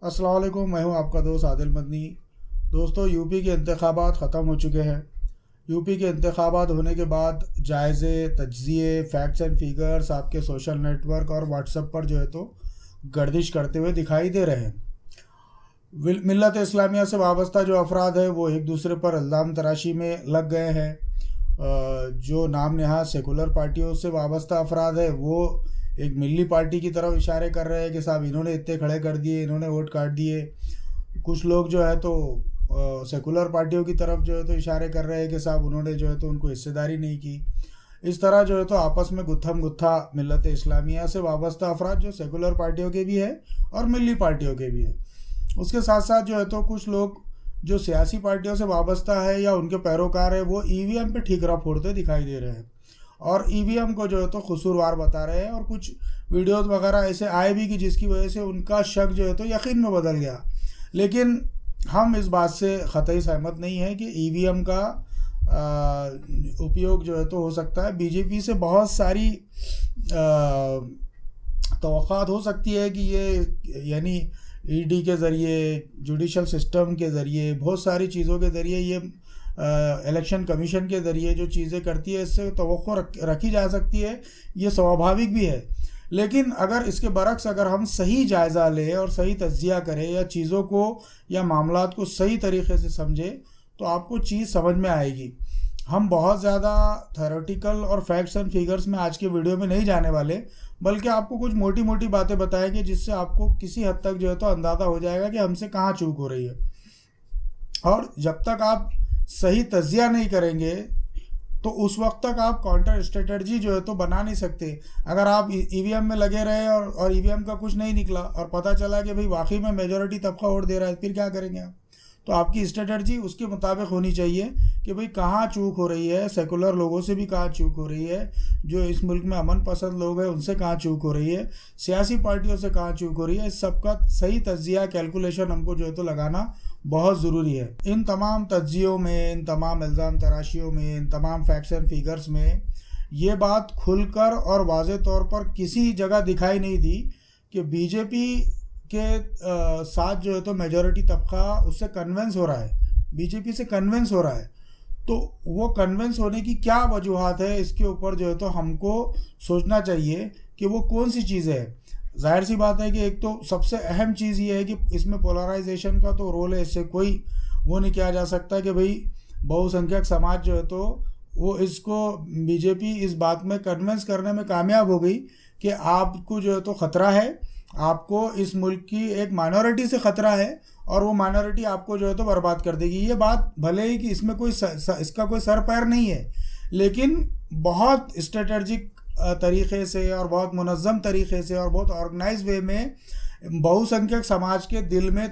अस्सलाम वालेकुम। मैं हूं आपका दोस्त आदिल मदनी। दोस्तों, यूपी के इंतखाबात ख़त्म हो चुके हैं। यूपी के इंतखाबात होने के बाद जायज़े तज्ज़िये फैक्ट्स एंड फिगर्स आपके सोशल नेटवर्क और व्हाट्सएप पर जो है तो गर्दिश करते हुए दिखाई दे रहे हैं। मिल्लत इस्लामिया से वाबस्ता जो अफराद है वो एक दूसरे पर इल्ज़ाम तराशी में लग गए हैं। जो नाम नहाद सेकुलर पार्टियों से वाबस्ता अफराद है वो एक मिली पार्टी की तरफ इशारे कर रहे हैं कि साहब इन्होंने इतने खड़े कर दिए, इन्होंने वोट काट दिए। कुछ लोग जो है तो सेकुलर पार्टियों की तरफ जो है तो इशारे कर रहे हैं कि साहब उन्होंने जो है तो उनको हिस्सेदारी नहीं की। इस तरह जो है तो आपस में गुत्थम गुत्था मिल्लत इस्लामिया से वाबस्ता अफराद जो सेकुलर पार्टियों के भी है और मिली पार्टियों के भी है। उसके साथ साथ जो है तो कुछ लोग जो सियासी पार्टियों से वाबस्ता है या उनके पैरोकार है वो ईवीएम पे ठीकरा फोड़ते दिखाई दे रहे हैं और ईवीएम को जो है तो कसूरवार बता रहे हैं। और कुछ वीडियोस वगैरह ऐसे आए भी कि जिसकी वजह से उनका शक जो है तो यकीन में बदल गया। लेकिन हम इस बात से क़तई सहमत नहीं है कि ईवीएम का उपयोग जो है तो हो सकता है। बीजेपी से बहुत सारी तवक्कात हो सकती है कि ये यानी ईडी के ज़रिए, जुडिशल सिस्टम के ज़रिए, बहुत सारी चीज़ों के ज़रिए ये इलेक्शन कमीशन के ज़रिए जो चीज़ें करती है इससे तवक्को रखी जा सकती है। ये स्वाभाविक भी है। लेकिन अगर इसके बरक्स अगर हम सही जायज़ा लें और सही तज्ज़िया करें या चीज़ों को या मामलात को सही तरीक़े से समझें तो आपको चीज़ समझ में आएगी। हम बहुत ज़्यादा थ्योरेटिकल और फैक्ट्स एंड फिगर्स में आज के वीडियो में नहीं जाने वाले, बल्कि आपको कुछ मोटी मोटी बातें बताएंगे जिससे आपको किसी हद तक जो है तो अंदाज़ा हो जाएगा कि हमसे कहाँ चूक हो रही है। और जब तक आप सही तज्ज़िया नहीं करेंगे तो उस वक्त तक आप काउंटर स्ट्रेटजी जो है तो बना नहीं सकते। अगर आप ईवीएम में लगे रहे और ईवीएम का कुछ नहीं निकला और पता चला कि भाई वाकई में मेजॉरिटी तबका वोट दे रहा है, फिर क्या करेंगे आप? तो आपकी स्ट्रेटजी उसके मुताबिक होनी चाहिए कि भाई कहाँ चूक हो रही है, सेकुलर लोगों से भी कहाँ चूक हो रही है, जो इस मुल्क में अमन पसंद लोग हैं उनसे कहाँ चूक हो रही है, सियासी पार्टियों से कहाँ चूक हो रही है। इस सब का सही तज्ज़िया कैलकुलेशन हमको जो है तो लगाना बहुत ज़रूरी है। इन तमाम तज्ज़ियों में, इन तमाम इल्ज़ाम तराशियों में, इन तमाम फैक्ट्स एंड फिगर्स में ये बात खुलकर और वाज़े तौर पर किसी जगह दिखाई नहीं दी कि बीजेपी के साथ जो है तो मेजॉरिटी तबका उससे कन्वेंस हो रहा है, बीजेपी से कन्वेंस हो रहा है। तो वो कन्वेंस होने की क्या वजूहत है, इसके ऊपर जो है तो हमको सोचना चाहिए कि वो कौन सी चीज़ें है। जाहिर सी बात है कि एक तो सबसे अहम चीज़ ये है कि इसमें पोलराइजेशन का तो रोल है, इससे कोई वो नहीं किया जा सकता कि भाई बहुसंख्यक समाज जो है तो वो इसको बीजेपी इस बात में कन्वेंस करने में कामयाब हो गई कि आपको जो है तो ख़तरा है, आपको इस मुल्क की एक माइनॉरिटी से ख़तरा है और वो माइनॉरिटी आपको जो है तो बर्बाद कर देगी। ये बात भले ही कि इसमें कोई इसका कोई सर पैर नहीं है, लेकिन बहुत स्ट्रेटजिक तरीक़े से और बहुत मुनज़्ज़म तरीक़े से और बहुत ऑर्गेनाइज वे में बहुसंख्यक समाज के दिल में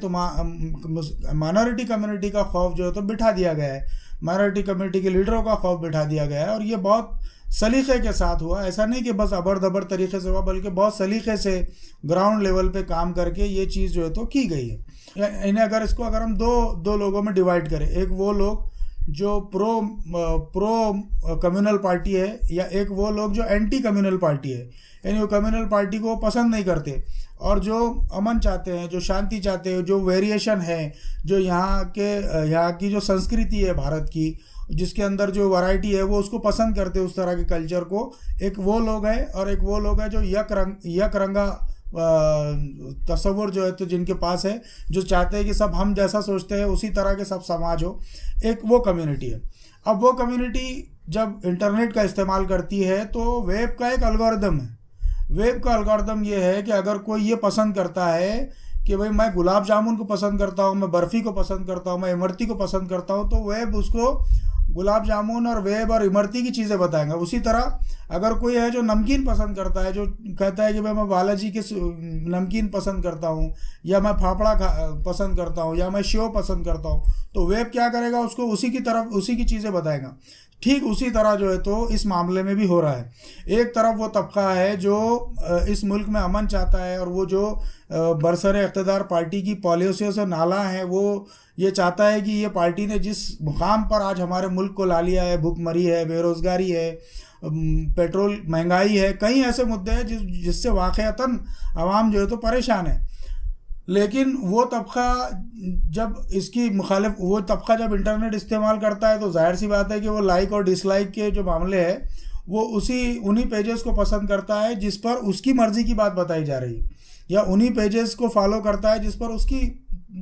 माइनॉरिटी कम्युनिटी का खौफ जो है तो बिठा दिया गया है, माइनॉरिटी कम्युनिटी के लीडरों का खौफ बिठा दिया गया है। और ये बहुत सलीक़े के साथ हुआ, ऐसा नहीं कि बस अबर दबर तरीक़े से हुआ, बल्कि बहुत सलीक़े से ग्राउंड लेवल पे काम करके ये चीज़ जो है तो की गई है। इन्हें अगर हम दो लोगों में डिवाइड करें, एक वो लोग जो प्रो कम्युनल पार्टी है या एक वो लोग जो एंटी कम्युनल पार्टी है, यानी वो कम्युनल पार्टी को पसंद नहीं करते और जो अमन चाहते हैं, जो शांति चाहते हैं, जो वेरिएशन है, जो यहाँ की जो संस्कृति है भारत की, जिसके अंदर जो वैरायटी है वो उसको पसंद करते हैं, उस तरह के कल्चर को। एक वो लोग है और एक वो लोग है जो यक रंगा तस्वुर जो है तो जिनके पास है, जो चाहते हैं कि सब हम जैसा सोचते हैं उसी तरह के सब समाज हो। एक वो कम्युनिटी है। अब वो कम्युनिटी जब इंटरनेट का इस्तेमाल करती है तो वेब का एक अलगोरिदम है। वेब का अलगोरिदम ये है कि अगर कोई ये पसंद करता है कि भाई मैं गुलाब जामुन को पसंद करता हूँ, मैं बर्फ़ी को पसंद करता हूँ, मैं इमरती को पसंद करता हूँ, तो वेब उसको गुलाब जामुन और वेब और इमरती की चीज़ें बताएंगे। उसी तरह अगर कोई है जो नमकीन पसंद करता है, जो कहता है कि भाई मैं बालाजी के नमकीन पसंद करता हूँ, या मैं फाफड़ा पसंद करता हूँ, या मैं शेव पसंद करता हूँ, तो वेब क्या करेगा, उसको उसी की तरफ उसी की चीज़ें बताएगा। ठीक उसी तरह जो है तो इस मामले में भी हो रहा है। एक तरफ वो तबका है जो इस मुल्क में अमन चाहता है और वो जो बरसरे इक़्तिदार पार्टी की पॉलिसियों से नाला है, वो ये चाहता है कि ये पार्टी ने जिस मुकाम पर आज हमारे मुल्क को ला लिया है, भुखमरी है, बेरोज़गारी है, पेट्रोल महंगाई है, कई ऐसे मुद्दे हैं जिससे वाक़अतन आवाम जो है तो परेशान है। लेकिन वो तबका जब इसकी मुखालिफ वो तबका जब इंटरनेट इस्तेमाल करता है तो जाहिर सी बात है कि वो लाइक और डिसलाइक के जो मामले हैं वो उन्हीं पेजेस को पसंद करता है जिस पर उसकी मर्ज़ी की बात बताई जा रही है, या उन्हीं पेजेस को फॉलो करता है जिस पर उसकी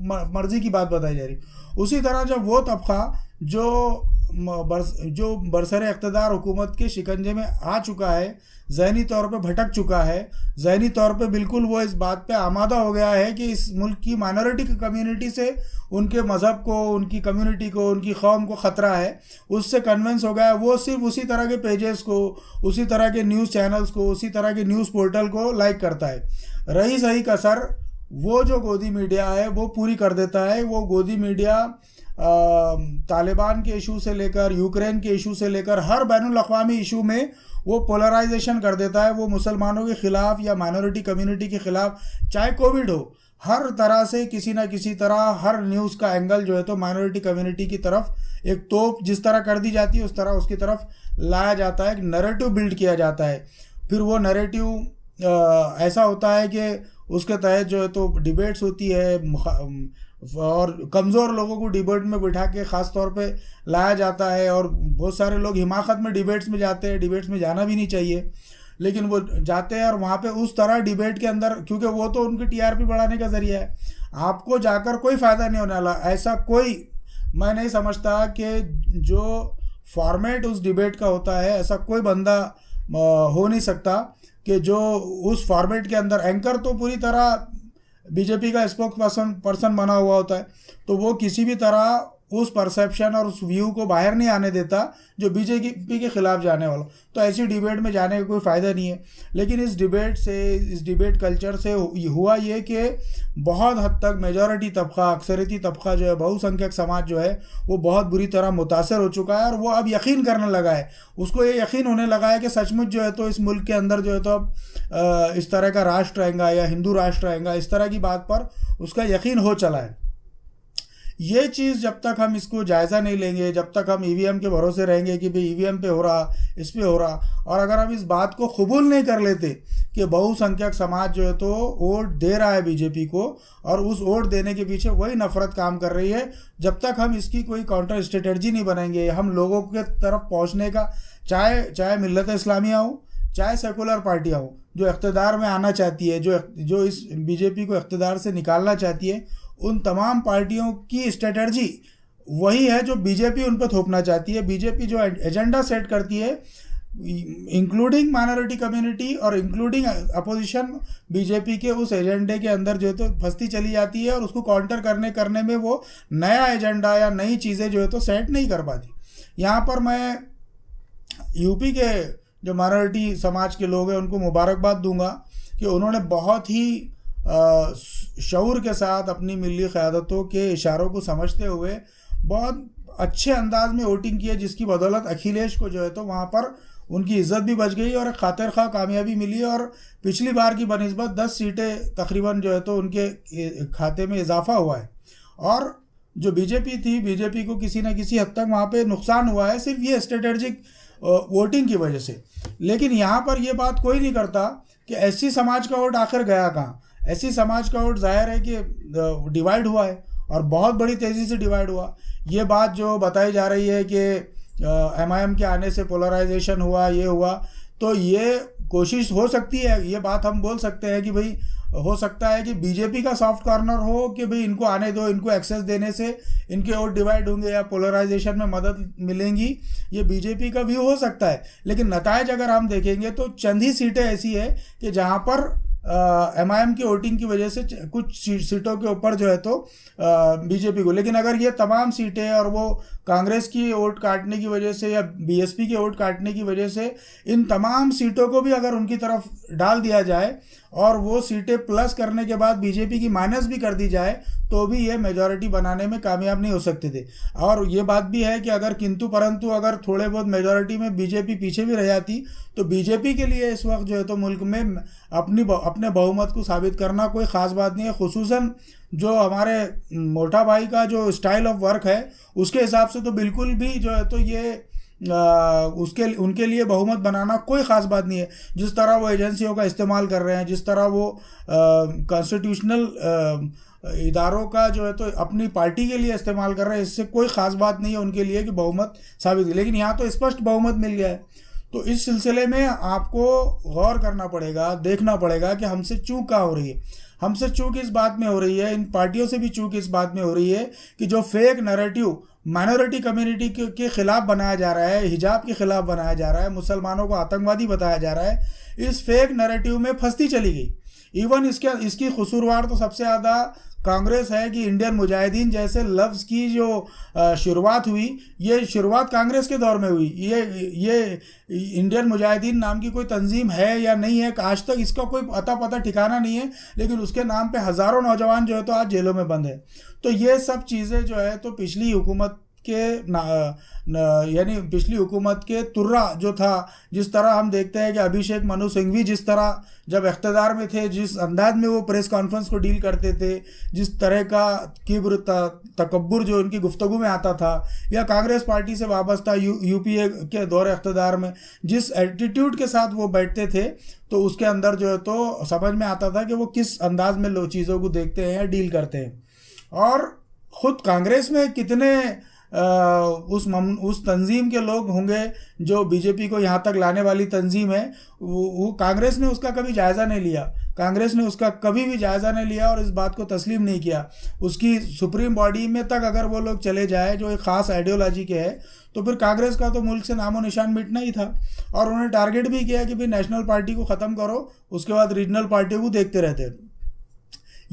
मर्ज़ी की बात बताई जा रही है। उसी तरह जब वो तबका जो बरसरे इक़्तिदार हुकूमत के शिकंजे में आ चुका है, ज़हनी तौर पे भटक चुका है, ज़हनी तौर पे बिल्कुल वो इस बात पे आमादा हो गया है कि इस मुल्क की माइनॉरिटी की कम्युनिटी से उनके मज़हब को, उनकी कम्युनिटी को, उनकी कौम को ख़तरा है, उससे कन्विंस हो गया है। वो सिर्फ उसी तरह के पेजेस को, उसी तरह के न्यूज़ चैनल्स को, उसी तरह के न्यूज़ पोर्टल को लाइक करता है। रही सही कसर वो जो गोदी मीडिया है वो पूरी कर देता है। वो गोदी मीडिया तालिबान के इशू से लेकर, यूक्रेन के इशू से लेकर, हर बैनुल अक़वामी इशू में वो पोलराइजेशन कर देता है। वो मुसलमानों के ख़िलाफ़ या माइनॉरिटी कम्युनिटी के ख़िलाफ़, चाहे कोविड हो, हर तरह से किसी ना किसी तरह हर न्यूज़ का एंगल जो है तो माइनॉरिटी कम्युनिटी की तरफ एक तोप जिस तरह कर दी जाती है उस तरह उसकी तरफ लाया जाता है, एक नैरेटिव बिल्ड किया जाता है। फिर वो नैरेटिव ऐसा होता है कि उसके तहत जो है तो डिबेट्स होती है और कमज़ोर लोगों को डिबेट में बिठा के ख़ास तौर पे लाया जाता है। और बहुत सारे लोग हिमाकत में डिबेट्स में जाते हैं, डिबेट्स में जाना भी नहीं चाहिए, लेकिन वो जाते हैं और वहाँ पे उस तरह डिबेट के अंदर, क्योंकि वो तो उनकी टीआरपी बढ़ाने का ज़रिया है, आपको जाकर कोई फ़ायदा नहीं होने वाला। ऐसा कोई मैं नहीं समझता कि जो फॉर्मेट उस डिबेट का होता है ऐसा कोई बंदा हो नहीं सकता कि जो उस फॉर्मेट के अंदर, एंकर तो पूरी तरह बीजेपी का स्पोक्स पर्सन बना हुआ होता है, तो वो किसी भी तरह उस परसेप्शन और उस व्यू को बाहर नहीं आने देता जो बीजेपी के ख़िलाफ़ जाने वाला। तो ऐसी डिबेट में जाने का कोई फ़ायदा नहीं है। लेकिन इस डिबेट कल्चर से हुआ ये कि बहुत हद तक मेजॉरिटी तबका, अक्सरियती तबका जो है, बहुसंख्यक समाज जो है वो बहुत बुरी तरह मुतासर हो चुका है। और वो अब यकीन करने लगा है, उसको ये यकीन होने लगा है कि सचमुच जो है तो इस मुल्क के अंदर जो है तो अब इस तरह का राष्ट्र आएगा या हिंदू राष्ट्र आएगा, इस तरह की बात पर उसका यकीन हो चला है। ये चीज़ जब तक हम इसको जायज़ा नहीं लेंगे, जब तक हम ईवीएम के भरोसे रहेंगे कि भाई ईवीएम पे हो रहा, इस पे हो रहा, और अगर हम इस बात को कबूल नहीं कर लेते कि बहुसंख्यक समाज जो है तो वोट दे रहा है बीजेपी को और उस वोट देने के पीछे वही नफ़रत काम कर रही है, जब तक हम इसकी कोई काउंटर स्ट्रेटजी नहीं बनाएंगे, हम लोगों के तरफ पहुँचने का, चाहे मिल्लत इस्लामिया हो, चाहे सेकुलर पार्टियाँ हो जो इक़्तिदार में आना चाहती है, जो इस बीजेपी को इक़्तिदार से निकालना चाहती है, उन तमाम पार्टियों की स्ट्रेटजी वही है जो बीजेपी उन पर थोपना चाहती है। बीजेपी जो एजेंडा सेट करती है, इंक्लूडिंग माइनॉरिटी कम्युनिटी और इंक्लूडिंग अपोजिशन, बीजेपी के उस एजेंडे के अंदर जो है तो फंसती चली जाती है और उसको काउंटर करने में वो नया एजेंडा या नई चीज़ें जो है तो सेट नहीं कर पाती। यहाँ पर मैं यूपी के जो माइनॉरिटी समाज के लोग हैं उनको मुबारकबाद दूंगा कि उन्होंने बहुत ही शऊर के साथ अपनी मिली क़यादतों के इशारों को समझते हुए बहुत अच्छे अंदाज में वोटिंग की है, जिसकी बदौलत अखिलेश को जो है तो वहाँ पर उनकी इज़्ज़त भी बच गई और खातिर खा कामयाबी मिली और पिछली बार की बनिस्बत 10 सीटें तकरीबन जो है तो उनके खाते में इजाफा हुआ है। और जो बीजेपी थी, बीजेपी को किसी न किसी हद तक वहाँ पे नुकसान हुआ है सिर्फ ये स्ट्रेटेजिक वोटिंग की वजह से। लेकिन यहाँ पर ये बात कोई नहीं करता कि एससी समाज का वोट आखिर गया कहाँ। एससी समाज का वोट ज़ाहिर है कि डिवाइड हुआ है और बहुत बड़ी तेज़ी से डिवाइड हुआ। ये बात जो बताई जा रही है कि एमआईएम के आने से पोलराइजेशन हुआ, ये हुआ, तो ये कोशिश हो सकती है, ये बात हम बोल सकते हैं कि भाई हो सकता है कि बीजेपी का सॉफ्ट कॉर्नर हो कि भाई इनको आने दो, इनको एक्सेस देने से इनके वोट डिवाइड होंगे या पोलराइजेशन में मदद मिलेंगी, ये बीजेपी का व्यू हो सकता है। लेकिन नतायज अगर हम देखेंगे तो चंद ही सीटें ऐसी है कि जहाँ पर एमआईएम की वोटिंग की वजह से कुछ सीटों के ऊपर जो है तो बीजेपी को, लेकिन अगर ये तमाम सीटें और वो कांग्रेस की वोट काटने की वजह से या बीएसपी के वोट काटने की वजह से इन तमाम सीटों को भी अगर उनकी तरफ डाल दिया जाए और वो सीटें प्लस करने के बाद बीजेपी की माइनस भी कर दी जाए तो भी ये मेजॉरिटी बनाने में कामयाब नहीं हो सकते थे। और ये बात भी है कि अगर किंतु परंतु अगर थोड़े बहुत मेजॉरिटी में बीजेपी पीछे भी रह जाती तो बीजेपी के लिए इस वक्त जो है तो मुल्क में अपने बहुमत को साबित करना कोई ख़ास बात नहीं है। खुसूसन जो हमारे मोटा भाई का जो स्टाइल ऑफ वर्क है उसके हिसाब से तो बिल्कुल भी जो है तो ये उसके उनके लिए बहुमत बनाना कोई ख़ास बात नहीं है। जिस तरह वो एजेंसियों का इस्तेमाल कर रहे हैं, जिस तरह वो कॉन्स्टिट्यूशनल इदारों का जो है तो अपनी पार्टी के लिए इस्तेमाल कर रहे हैं, इससे कोई ख़ास बात नहीं है उनके लिए कि बहुमत साबित, लेकिन यहाँ तो स्पष्ट बहुमत मिल गया है। तो इस सिलसिले में आपको गौर करना पड़ेगा, देखना पड़ेगा कि हमसे चूक कहाँ हो रही है। हमसे चूक इस बात में हो रही है, इन पार्टियों से भी चूक इस बात में हो रही है कि जो फेक नैरेटिव माइनॉरिटी कम्युनिटी के खिलाफ बनाया जा रहा है, हिजाब के खिलाफ बनाया जा रहा है, मुसलमानों को आतंकवादी बताया जा रहा है, इस फेक नैरेटिव में फंसती चली गई। इवन इसकी कसूरवार तो सबसे ज़्यादा कांग्रेस है कि इंडियन मुजाहिदीन जैसे लफ्ज़ की जो शुरुआत हुई, ये शुरुआत कांग्रेस के दौर में हुई। ये इंडियन मुजाहिदीन नाम की कोई तंजीम है या नहीं है, आज तक इसका कोई अता पता ठिकाना नहीं है, लेकिन उसके नाम पे हज़ारों नौजवान जो है तो आज जेलों में बंद है। तो ये सब चीज़ें जो है तो पिछली हुकूमत के यानी पिछली हुकूमत के तुर्रा जो था, जिस तरह हम देखते हैं कि अभिषेक मनु सिंघवी जिस तरह जब इख्तदार में थे, जिस अंदाज में वो प्रेस कॉन्फ्रेंस को डील करते थे, जिस तरह का किब्र तकब्बुर जो उनकी गुफ्तगू में आता था, या कांग्रेस पार्टी से वाबस्ता यूपीए के दौर इख्तदार में जिस एटीट्यूड के साथ वो बैठते थे, तो उसके अंदर जो है तो समझ में आता था कि वो किस अंदाज में लो चीज़ों को देखते हैं या डील करते हैं। और ख़ुद कांग्रेस में कितने उस तंजीम के लोग होंगे जो बीजेपी को यहाँ तक लाने वाली तंजीम है, वो कांग्रेस ने उसका कभी जायज़ा नहीं लिया। कांग्रेस ने उसका कभी भी जायज़ा नहीं लिया और इस बात को तस्लीम नहीं किया। उसकी सुप्रीम बॉडी में तक अगर वो लोग चले जाए जो एक ख़ास आइडियोलॉजी के है, तो फिर कांग्रेस का तो मुल्क से नामो निशान मिटना ही था। और उन्होंने टारगेट भी किया कि भाई नेशनल पार्टी को ख़त्म करो, उसके बाद रीजनल पार्टियों को देखते रहते।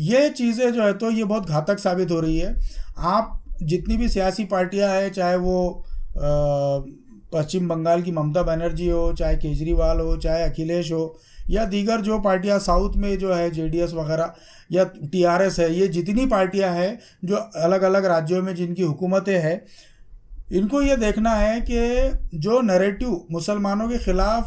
ये चीज़ें जो है तो ये बहुत घातक साबित हो रही है। आप जितनी भी सियासी पार्टियां हैं, चाहे वो पश्चिम बंगाल की ममता बनर्जी हो, चाहे केजरीवाल हो, चाहे अखिलेश हो, या दीगर जो पार्टियां साउथ में जो है जेडीएस वगैरह या टीआरएस है, ये जितनी पार्टियां हैं जो अलग अलग राज्यों में जिनकी हुकूमतें हैं, इनको ये देखना है कि जो नैरेटिव मुसलमानों के ख़िलाफ़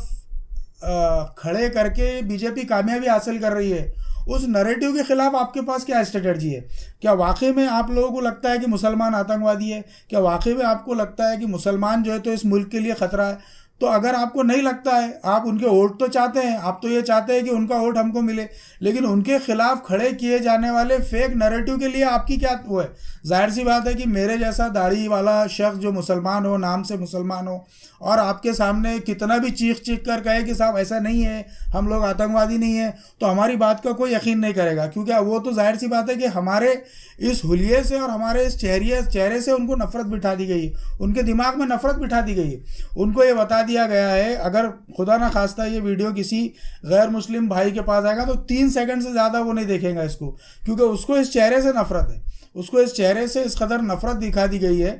खड़े करके बीजेपी कामयाबी हासिल कर रही है, उस नैरेटिव के ख़िलाफ़ आपके पास क्या स्ट्रेटजी है? क्या वाकई में आप लोगों को लगता है कि मुसलमान आतंकवादी है? क्या वाकई में आपको लगता है कि मुसलमान जो है तो इस मुल्क के लिए ख़तरा है? तो अगर आपको नहीं लगता है, आप उनके वोट तो चाहते हैं, आप तो ये चाहते हैं कि उनका वोट हमको मिले, लेकिन उनके खिलाफ खड़े किए जाने वाले फेक नैरेटिव के लिए आपकी क्या वो है? जाहिर सी बात है कि मेरे जैसा दाढ़ी वाला शख्स जो मुसलमान हो, नाम से मुसलमान हो, और आपके सामने कितना भी चीख कर कहे कि साहब ऐसा नहीं है, हम लोग आतंकवादी नहीं है, तो हमारी बात का कोई यकीन नहीं करेगा, क्योंकि वो तो जाहिर सी बात है कि हमारे इस हुलिये से और हमारे इस चेहरे से उनको नफ़रत बिठा दी गई, उनके दिमाग में नफ़रत बिठा दी गई। उनको ये बता दिया गया है, अगर खुदा ना खास्ता ये वीडियो किसी गैर मुस्लिम भाई के पास आएगा तो 3 सेकंड से ज़्यादा वो नहीं देखेगा इसको, क्योंकि उसको इस चेहरे से नफ़रत है, उसको इस चेहरे से इस कदर नफ़रत दिखा दी गई है।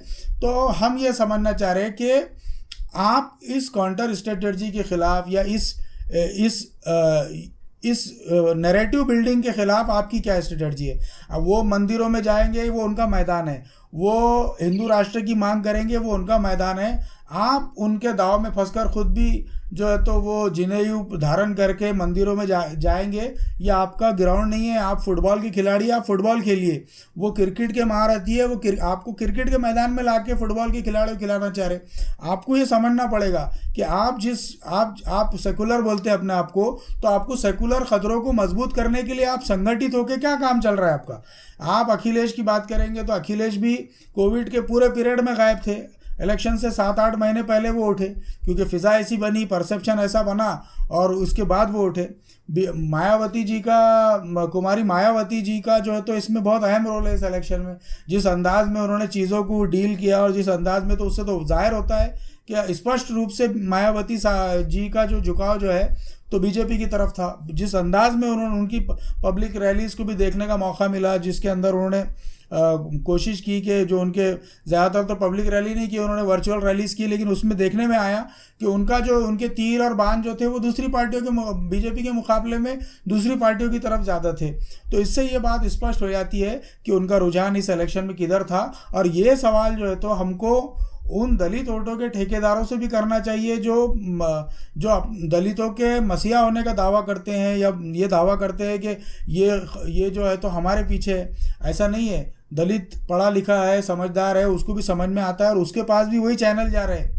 तो हम ये समझना चाह रहे हैं कि आप इस काउंटर स्ट्रेटजी के ख़िलाफ़ या इस नैरेटिव बिल्डिंग के ख़िलाफ़ आपकी क्या स्ट्रेटजी है? अब वो मंदिरों में जाएंगे, वो उनका मैदान है, वो हिंदू राष्ट्र की मांग करेंगे, वो उनका मैदान है। आप उनके दाव में फंसकर खुद भी जो है तो वो जनेऊ धारण करके मंदिरों में जाएंगे, ये आपका ग्राउंड नहीं है। आप फुटबॉल के खिलाड़ी, आप फुटबॉल खेलिए, वो क्रिकेट के महारथी है, वो आपको क्रिकेट के मैदान में ला के फुटबॉल के खिलाड़ियों खिलाना चाह रहे। आपको ये समझना पड़ेगा कि आप सेकुलर बोलते हैं अपने आप को, तो आपको सेकुलर खतरों को मजबूत करने के लिए आप संगठित होकर क्या काम चल रहा है आपका। आप अखिलेश की बात करेंगे तो अखिलेश भी कोविड के पूरे पीरियड में गायब थे। इलेक्शन से 7-8 महीने पहले वो उठे, क्योंकि फ़िज़ा ऐसी बनी, परसेप्शन ऐसा बना, और उसके बाद वो उठे। मायावती जी का, कुमारी मायावती जी का जो है तो इसमें बहुत अहम रोल है इस इलेक्शन में। जिस अंदाज में उन्होंने चीज़ों को डील किया और जिस अंदाज में, तो उससे तो जाहिर होता है कि स्पष्ट रूप से मायावती जी का जो झुकाव जो है तो बीजेपी की तरफ था। जिस अंदाज में उन्होंने उनकी पब्लिक रैलीज़ को भी देखने का मौका मिला, जिसके अंदर उन्होंने कोशिश की कि जो उनके ज़्यादातर तो पब्लिक रैली नहीं की, उन्होंने वर्चुअल रैलीज़ की, लेकिन उसमें देखने में आया कि उनके तीर और बाण जो थे वो दूसरी पार्टियों के, बीजेपी के मुकाबले में दूसरी पार्टियों की तरफ ज़्यादा थे। तो इससे ये बात स्पष्ट हो जाती है कि उनका रुझान इस इलेक्शन में किधर था। और ये सवाल जो है तो हमको उन दलित वोटों के ठेकेदारों से भी करना चाहिए जो दलितों के मसीहा होने का दावा करते हैं, या ये दावा करते हैं कि ये जो है तो हमारे पीछे है। ऐसा नहीं है। दलित पढ़ा लिखा है, समझदार है, उसको भी समझ में आता है, और उसके पास भी वही चैनल जा रहे हैं,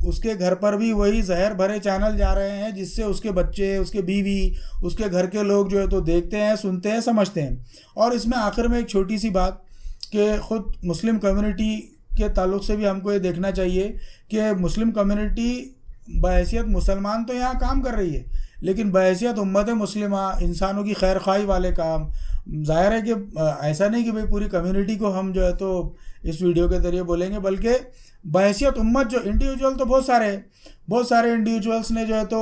उसके घर पर भी वही जहर भरे चैनल जा रहे हैं, जिससे उसके बच्चे, उसके बीवी, उसके घर के लोग जो है तो देखते हैं, सुनते हैं, समझते हैं। और इसमें आखिर में एक छोटी सी बात कि ख़ुद मुस्लिम कम्युनिटी के ताल्लुक़ से भी हमको ये देखना चाहिए कि मुस्लिम कम्युनिटी बहैसियत मुसलमान तो यहाँ काम कर रही है, लेकिन बहैसियत उम्मत मुस्लिमा, इंसानों की खैर खाई वाले काम, ज़ाहिर है कि ऐसा नहीं कि भाई पूरी कम्युनिटी को हम जो है तो इस वीडियो के ज़रिए बोलेंगे, बल्कि बहैसियत उम्मत जो इंडिविजुअल तो बहुत सारे हैं, बहुत सारे इंडिविजुअल्स ने जो है तो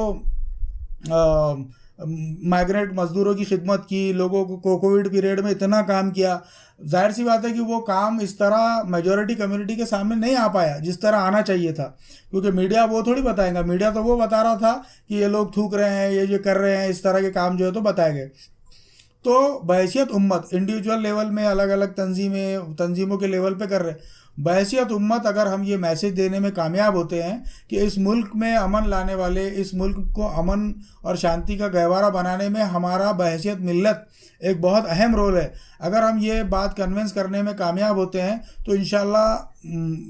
माइग्रेंट मज़दूरों की खिदमत की, लोगों को कोविड पीरियड में इतना काम किया। जाहिर सी बात है कि वो काम इस तरह मेजॉरिटी कम्युनिटी के सामने नहीं आ पाया जिस तरह आना चाहिए था, क्योंकि मीडिया वो थोड़ी बताएगा। मीडिया तो वो बता रहा था कि ये लोग थूक रहे हैं, ये कर रहे हैं, इस तरह के काम जो है तो बताए गए। तो बहैसियत उम्मत इंडिविजुअल लेवल में अलग अलग तंजीमों के लेवल पे कर रहे हैं। बहैसियत उम्मत अगर हम ये मैसेज देने में कामयाब होते हैं कि इस मुल्क में अमन लाने वाले, इस मुल्क को अमन और शांति का गहवारा बनाने में हमारा बहैसियत मिल्लत एक बहुत अहम रोल है, अगर हम ये बात कन्विंस करने में कामयाब होते हैं तो इंशाल्लाह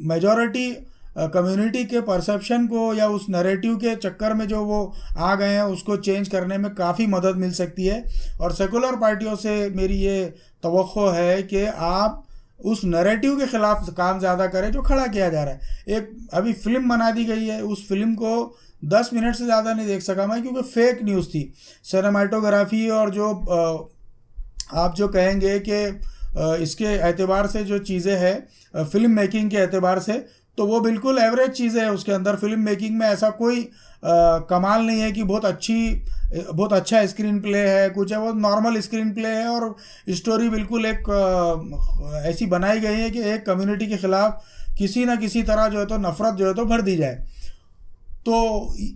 मेजॉरिटी कम्युनिटी के परसेप्शन को या उस नैरेटिव के चक्कर में जो वो आ गए हैं उसको चेंज करने में काफ़ी मदद मिल सकती है। और सेकुलर पार्टियों से मेरी ये तवक्को है कि आप उस नैरेटिव के ख़िलाफ़ काम ज़्यादा करें जो खड़ा किया जा रहा है। एक अभी फ़िल्म बना दी गई है, उस फिल्म को 10 मिनट से ज़्यादा नहीं देख सका मैं, क्योंकि फेक न्यूज़ थी। सिनेमाटोग्राफी और जो आप जो कहेंगे कि इसके एतबार से जो चीज़ें हैं फ़िल्म मेकिंग के एतबार से, तो वो बिल्कुल एवरेज चीज़ें हैं। उसके अंदर फ़िल्म मेकिंग में ऐसा कोई कमाल नहीं है कि बहुत अच्छा स्क्रीन प्ले है, कुछ है, वो नॉर्मल स्क्रीन प्ले है। और स्टोरी बिल्कुल एक ऐसी बनाई गई है कि एक कम्युनिटी के ख़िलाफ़ किसी ना किसी तरह जो है तो नफ़रत जो है तो भर दी जाए। तो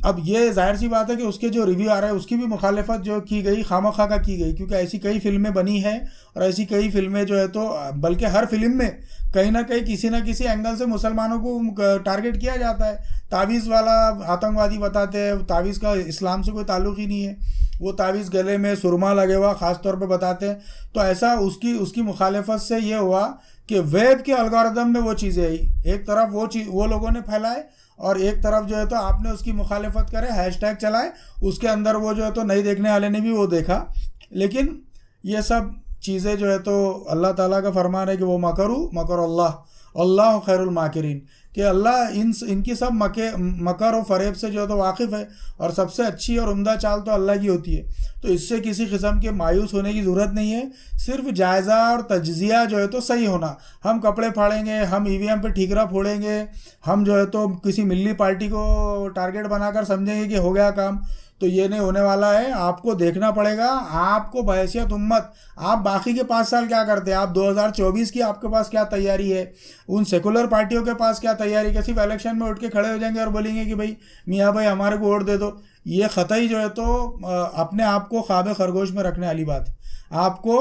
अब ये जाहिर सी बात है कि उसके जो रिव्यू आ रहा है उसकी भी मुखालफत जो की गई खामखा का की गई, क्योंकि ऐसी कई फिल्में बनी हैं और ऐसी कई फिल्में जो है तो बल्कि हर फिल्म में कहीं ना कहीं किसी ना किसी एंगल से मुसलमानों को टारगेट किया जाता है। तावीज़ वाला आतंकवादी बताते हैं, तावीज़ का इस्लाम से कोई ताल्लुक़ ही नहीं है, वो तावीज़ गले में सुरमा लगे हुआ ख़ास तौर पे बताते हैं। तो ऐसा उसकी मुखालफत से ये हुआ कि वेब के अलगोरिदम में वो चीज़ें आई, एक तरफ वो लोगों ने फैलाए और एक तरफ जो है तो आपने उसकी मुखालफत करे, हैशटैग चलाए, उसके अंदर वो जो है तो नहीं देखने वाले ने भी वो देखा। लेकिन ये सब चीज़ें जो है तो अल्लाह ताला का फरमान है कि वो मकर अल्लाह खैरुल माकिरीन, कि अल्लाह इनकी सब मकर और फ़रेब से जो है तो वाकिफ़ है, और सबसे अच्छी और उम्दा चाल तो अल्लाह की होती है। तो इससे किसी किस्म के मायूस होने की ज़रूरत नहीं है, सिर्फ जायज़ा और तज्ज़िया जो है तो सही होना। हम कपड़े फाड़ेंगे, हम ईवीएम पे ठीकरा फोड़ेंगे, हम जो है तो किसी मिल्ली पार्टी को टारगेट बनाकर समझेंगे कि हो गया काम, तो ये नहीं होने वाला है। आपको देखना पड़ेगा, आपको बहैसियत उम्मत, आप बाकी के 5 साल क्या करते हैं, आप 2024 की आपके पास क्या तैयारी है, उन सेकुलर पार्टियों के पास क्या तैयारी है, सिर्फ इलेक्शन में उठ के खड़े हो जाएंगे और बोलेंगे कि भाई मियाँ भाई हमारे को वोट दे दो। ये ख़तई जो है तो अपने आप को ख्वाब खरगोश में रखने वाली बात है। आपको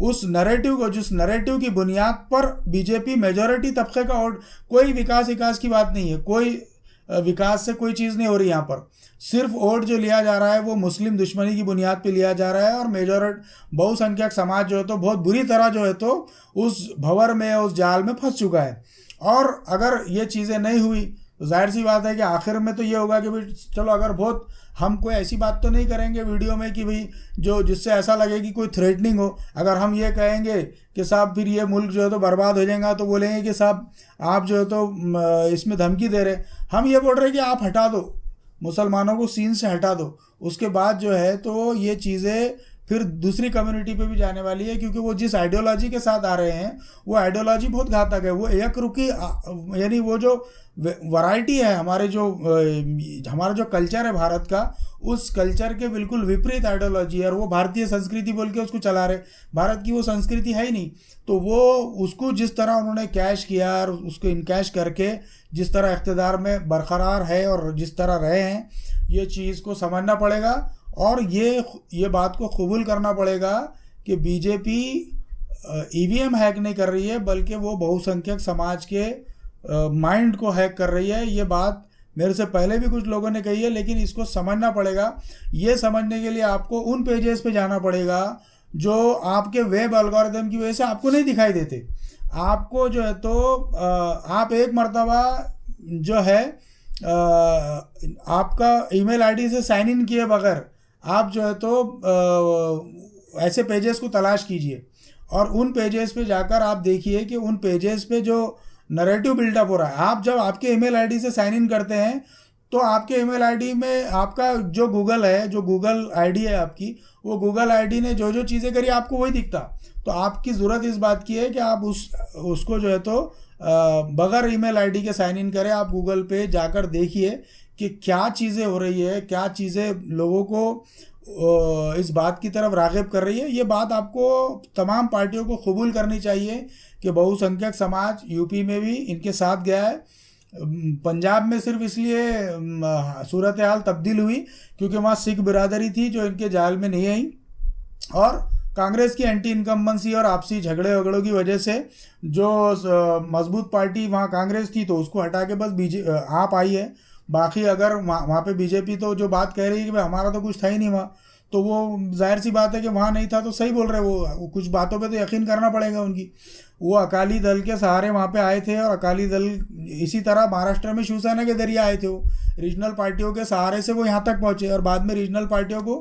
उस नैरेटिव को, जिस नैरेटिव की बुनियाद पर बीजेपी मेजॉरिटी तबके का वोट, कोई विकास की बात नहीं है, कोई विकास से कोई चीज़ नहीं हो रही यहाँ पर, सिर्फ वोट जो लिया जा रहा है वो मुस्लिम दुश्मनी की बुनियाद पे लिया जा रहा है। और बहुसंख्यक समाज जो है तो बहुत बुरी तरह जो है तो उस भंवर में, उस जाल में फंस चुका है। और अगर ये चीज़ें नहीं हुई तो जाहिर सी बात है कि आखिर में तो ये होगा कि भाई चलो, अगर बहुत हम कोई ऐसी बात तो नहीं करेंगे वीडियो में कि भाई जो जिससे ऐसा लगे कि कोई थ्रेटनिंग हो। अगर हम ये कहेंगे कि साहब फिर ये मुल्क जो है तो बर्बाद हो जाएगा, तो बोलेंगे कि साहब आप जो है तो इसमें धमकी दे रहे। हम ये बोल रहे हैं कि आप हटा दो, मुसलमानों को सीन से हटा दो, उसके बाद जो है तो ये चीज़ें फिर दूसरी कम्युनिटी पे भी जाने वाली है, क्योंकि वो जिस आइडियोलॉजी के साथ आ रहे हैं वो आइडियोलॉजी बहुत घातक है। वो एक रुखी, यानी वो जो वैरायटी है हमारा जो कल्चर है भारत का, उस कल्चर के बिल्कुल विपरीत आइडियोलॉजी है, और वो भारतीय संस्कृति बोल के उसको चला रहे। भारत की वो संस्कृति है ही नहीं। तो वो उसको जिस तरह उन्होंने कैश किया और उसको इनकैश करके जिस तरह इक़्तिदार में बरकरार है और जिस तरह रहे हैं, ये चीज़ को समझना पड़ेगा और ये बात को कबूल करना पड़ेगा कि बीजेपी ईवीएम हैक नहीं कर रही है, बल्कि वो बहुसंख्यक समाज के माइंड को हैक कर रही है। ये बात मेरे से पहले भी कुछ लोगों ने कही है, लेकिन इसको समझना पड़ेगा। ये समझने के लिए आपको उन पेजेस पे जाना पड़ेगा जो आपके वेब एल्गोरिदम की वजह से आपको नहीं दिखाई देते। आपको जो है तो आप एक मर्तबा जो है आपका ईमेल आईडी से साइन इन किए बगैर आप जो है तो ऐसे पेजेस को तलाश कीजिए और उन पेजेस पे जाकर आप देखिए कि उन पेजेस पे जो नरेटिव बिल्डअप हो रहा है। आप जब आपके ईमेल आईडी से साइन इन करते हैं तो आपके ईमेल आईडी में आपका जो गूगल है, जो गूगल आईडी है आपकी, वो गूगल आईडी ने जो जो चीज़ें करी आपको वही दिखता। तो आपकी ज़रूरत इस बात की है कि आप उसको जो है तो बगैर ईमेल आईडी के साइन इन करें। आप गूगल पे जाकर देखिए कि क्या चीज़ें हो रही है, क्या चीज़ें लोगों को इस बात की तरफ राग़िब कर रही है। ये बात आपको तमाम पार्टियों को कबूल करनी चाहिए कि बहुसंख्यक समाज यूपी में भी इनके साथ गया है। पंजाब में सिर्फ इसलिए सूरत हाल तब्दील हुई क्योंकि वहाँ सिख बिरादरी थी जो इनके जाल में नहीं आई, और कांग्रेस की एंटी इनकम्बेंसी और आपसी झगड़े वगड़ों की वजह से जो मजबूत पार्टी वहाँ कांग्रेस थी तो उसको हटा के बस आप आई है। बाकी अगर वहाँ पे बीजेपी तो जो बात कह रही है कि भाई हमारा तो कुछ था ही नहीं वहाँ, तो वो जाहिर सी बात है कि वहाँ नहीं था तो सही बोल रहे वो कुछ बातों पे तो यकीन करना पड़ेगा उनकी। वो अकाली दल के सहारे वहाँ पे आए थे और अकाली दल इसी तरह महाराष्ट्र में शिवसेना के जरिए आए थे। वो रीजनल पार्टियों के सहारे से वो यहाँ तक पहुँचे और बाद में रीजनल पार्टियों को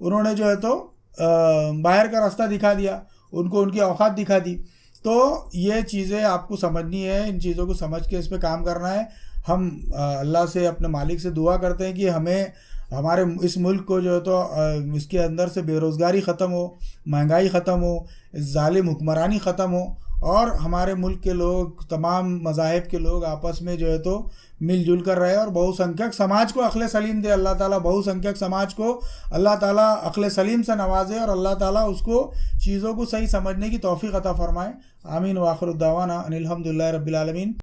उन्होंने जो है तो बाहर का रास्ता दिखा दिया, उनको उनकी औकात दिखा दी। तो ये चीज़ें आपको समझनी है, इन चीज़ों को समझ के इस पर काम करना है। हम अल्लाह से, अपने मालिक से दुआ करते हैं कि हमें हमारे इस मुल्क को जो है तो इसके अंदर से बेरोज़गारी ख़त्म हो, महंगाई ख़त्म हो, जालिम हुक्मरानी ख़त्म हो और हमारे मुल्क के लोग, तमाम मज़ाहिब के लोग आपस में जो है तो मिलजुल कर रहे और बहुसंख्यक समाज को अक्ल सलीम दे। अल्लाह ताला बहुसंख्यक समाज को अल्लाह ताला अक्ल सलीम से नवाजे और अल्लाह ताला उसको चीज़ों को सही समझने की तौफीक अता फ़रमाए। आमीन व आखिर दावाना अनिल हम्दुलिल्लाहि रब्बिल आलमीन।